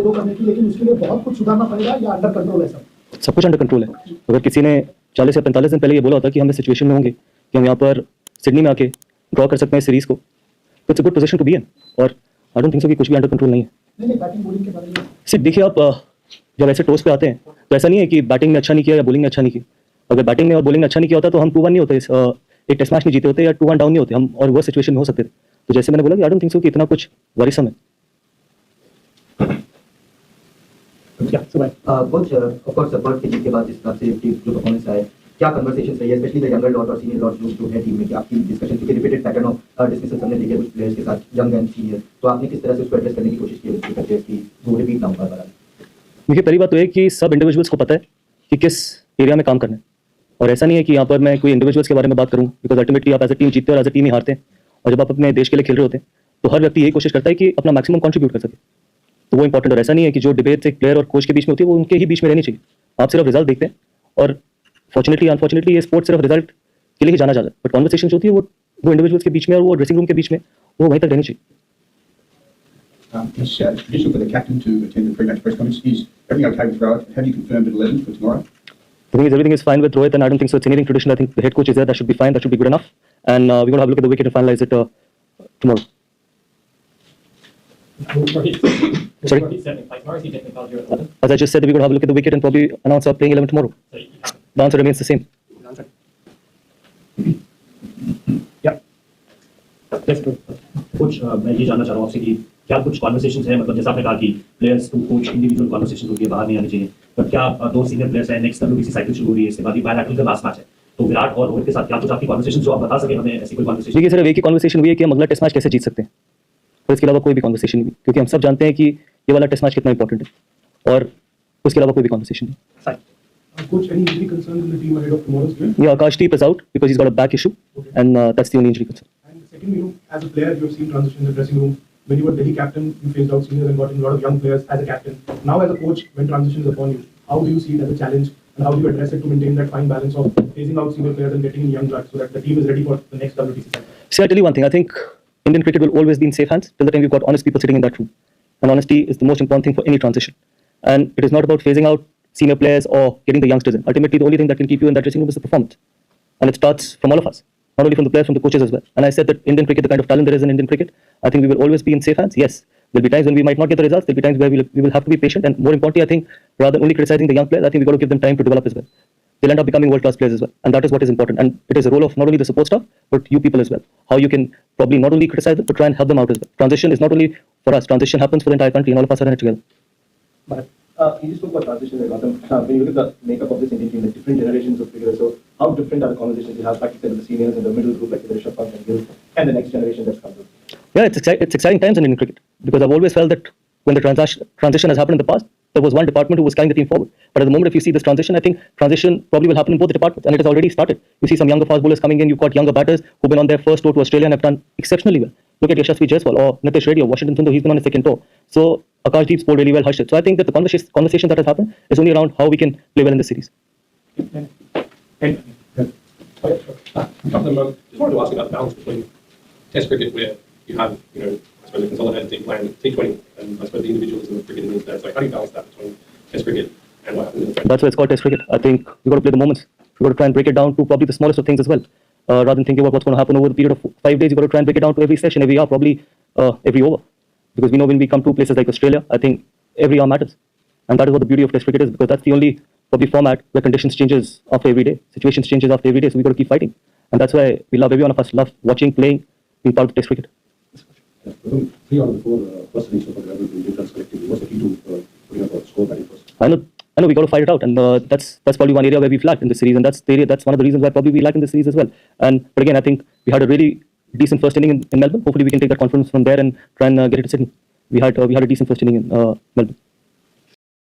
दो करने की, लेकिन उसके लिए बहुत कुछ सुधारना पड़ेगा या अंडर कंट्रोल है सब कुछ अंडर कंट्रोल है। अगर किसी ने 40 या 45 दिन पहले ये बोला होता कि हम इस सिचुएशन में होंगे कि हम यहाँ पर सिडनी में आके ड्रॉ कर सकते हैं सीरीज को, तो it's a good position to be in. और आई डोंट थिंक सो कि कुछ भी अंडर कंट्रोल नहीं है। नहीं, बैटिंग बॉलिंग के बारे में सिर्फ देखिए, आप जब ऐसे टॉस पे आते हैं तो ऐसा नहीं है कि बैटिंग में अच्छा नहीं किया या बॉलिंग में अच्छा नहीं किया। अगर बैटिंग में और बॉलिंग में अच्छा नहीं किया होता तो हम 2-1 नहीं होते, एक टेस्ट मैच नहीं जीते होते या 2-1 डाउन नहीं होते हम, और वो सिचुएशन में हो सकते थे। तो जैसे मैंने बोला कि आई डोंट थिंक सो कि इतना कुछ वरीसम है। कोच, ऑफ कोर्स बर्थ के जीत के बाद जिस हिसाब से टीम जो परफॉर्मेंस आए, क्या कन्वर्सेशंस रही है स्पेशली द यंगर लॉट और सीनियर लॉट जो है टीम में, कि आपकी डिस्कशन क्योंकि रिपीटेड पैटर्न ऑफ डिस्कशंस हमने देखे कुछ प्लेयर्स के साथ यंग एंड सीनियर, तो आपने किस तरह से उसको एड्रेस करने की कोशिश की विद प्लेयर्स की वो रिपीट ना हो पाए? देखिए, पहली बात तो है कि सब इंडिविजुअल्स को पता है कि किस एरिया में काम करना है, और ऐसा नहीं है कि यहाँ पर मैं कोई इंडिविजुअल्स के बारे में बात करूँ, बिकॉज अल्टीमेटली आप एज अ टीम जीतते हैं और एज अ टीम ही हारते हैं। और जब आप अपने देश के लिए खेल रहे होते हैं तो हर व्यक्ति यही कोशिश करता है कि अपना मैक्सिमम कंट्रीब्यूट कर सके, तो वो इंपॉर्टेंट। और ऐसा नहीं है कि जो डिबेट एक प्लेयर और कोच के बीच में होती है वो उनके ही बीच में रहनी चाहिए। आप सिर्फ रिजल्ट देखते हैं, और फॉर्चुनेटली अनफॉर्चुनेटली ये स्पोर्ट सिर्फ रिजल्ट के लिए ही जाना जाता है, बट कॉन्वर्सेशन होती है वो इंडिविजुअल्स के बीच में और वो ड्रेसिंग रूम के बीच में वो वहीं तक रहनी चाहिए। It's traditional for the captain to attend the pre-match press conference. Is everything okay with Rohit? Have you confirmed at 11 for tomorrow? The thing is, everything is fine with Rohit, and I don't think so it's anything traditional. I think the head coach is there. That should be fine. That should be good enough. And we're going to have a look at the wicket and finalize it tomorrow. Sorry? As I just said, we're going to have a look at the wicket and probably announce our playing 11 tomorrow. The answer remains the same. कुछ मैं ये जानना चाह रहा हूँ आपसे कि क्या कुछ कॉन्वर्सेशंस है, मतलब जैसा आपने कहा कि players to coach individual conversation होती है, बाहर नहीं आनी चाहिए, बट क्या दो सीनियर प्लेयर्स हैं, नेक्स्ट WBC साइकिल शुरू हो रही है, इसके बाद ही बायलैटरल का लास्ट मैच है, तो विराट और रोहित के साथ क्या कुछ आपकी कॉन्वर्सेशन जो आप बता सके हमें, ऐसी कोई कॉन्वर्सेशन? देखिए, सिर्फ एक ही कॉन्वर्सेशन हुई है कि हम अगला टेस्ट मैच कैसे जीत सकते हैं, और इसके अलावा कोई भी कॉन्वर्सेशन नहीं, क्योंकि हम सब जानते हैं कि ये वाला टेस्ट मैच कितना इंपॉर्टेंट है, और उसके अलावा कोई भी कॉन्वर्सेशन नहीं। Coach, any injury concerns in the team ahead of tomorrow's game? Yeah, Akashdeep is out because he's got a back issue, and that's the only injury concern. And secondly, as a player, you have seen transition in the dressing room. When you were Delhi captain, you faced out seniors and got in a lot of young players as a captain. Now, as a coach, when transition is upon you, how do you see it as a challenge, and how do you address it to maintain that fine balance of phasing out senior players and getting in young blood so that the team is ready for the next WTC cycle? See, I'll tell you one thing. I think Indian cricket will always be in safe hands till the time we've got honest people sitting in that room. And honesty is the most important thing for any transition. And it is not about phasing out senior players or getting the youngsters in. Ultimately, the only thing that can keep you in that dressing room is the performance. And it starts from all of us, not only from the players, from the coaches as well. And I said that Indian cricket, the kind of talent there is in Indian cricket, I think we will always be in safe hands. Yes, there'll be times when we might not get the results. There'll be times where we will have to be patient. And more importantly, I think, rather than only criticizing the young players, I think we've got to give them time to develop as well. They'll end up becoming world-class players as well. And that is what is important. And it is a role of not only the support staff, but you people as well. How you can probably not only criticize them, but try and help them out as well. Transition is not only for us. Transition happens for the entire country, and all of us are in it together. But you just spoke about transition, Gautam. When you look at the makeup of this Indian team, the different generations of cricketers, so how different are the conversations you have, like you said, with the seniors and the middle group, like Rishabh Pant and Gill, and the next generation that's come through? Yeah, it's exciting times in Indian cricket, because I've always felt that when the transition has happened in the past, there was one department who was carrying the team forward. But at the moment, if you see this transition, I think transition probably will happen in both the departments, and it has already started. You see some younger fast bowlers coming in, you've got younger batters who've been on their first tour to Australia and have done exceptionally well. Look at Yashasvi Jaiswal or Nitish Reddy or Washington Sundar, he's been on his second tour. So Akashdeep scored really well, Harshit. So I think that the conversation that has happened is only around how we can play well in this series. Just wanted to ask about the balance between Test cricket, where you have, I suppose a consolidated team playing T20, and I suppose the individuals in the cricket needs that. So how do you balance that between Test cricket and what happens in the That's why it's called Test cricket. I think we've got to play the moments. We've got to try and break it down to probably the smallest of things as well. Rather than thinking about what's going to happen over the period of 5 days, you've got to try and break it down to every session, every hour, probably every over. Because we know when we come to places like Australia, I think every hour matters. And that is what the beauty of Test cricket is, because that's the only probably format where conditions changes after every day, situations changes after every day, so we've got to keep fighting. And that's why we love, every one of us love watching, playing, being part of Test cricket. 3 out of the 4 first innings so far have been done collectively. What's the key to putting up a score batting first? I know we got to fight it out, and that's probably one area where we've lacked in this series, and that's one of the reasons why probably we lack in this series as well. But again, I think we had a really decent first inning in Melbourne. Hopefully, we can take that confidence from there and try and get it to Sydney. We had a decent first inning in Melbourne.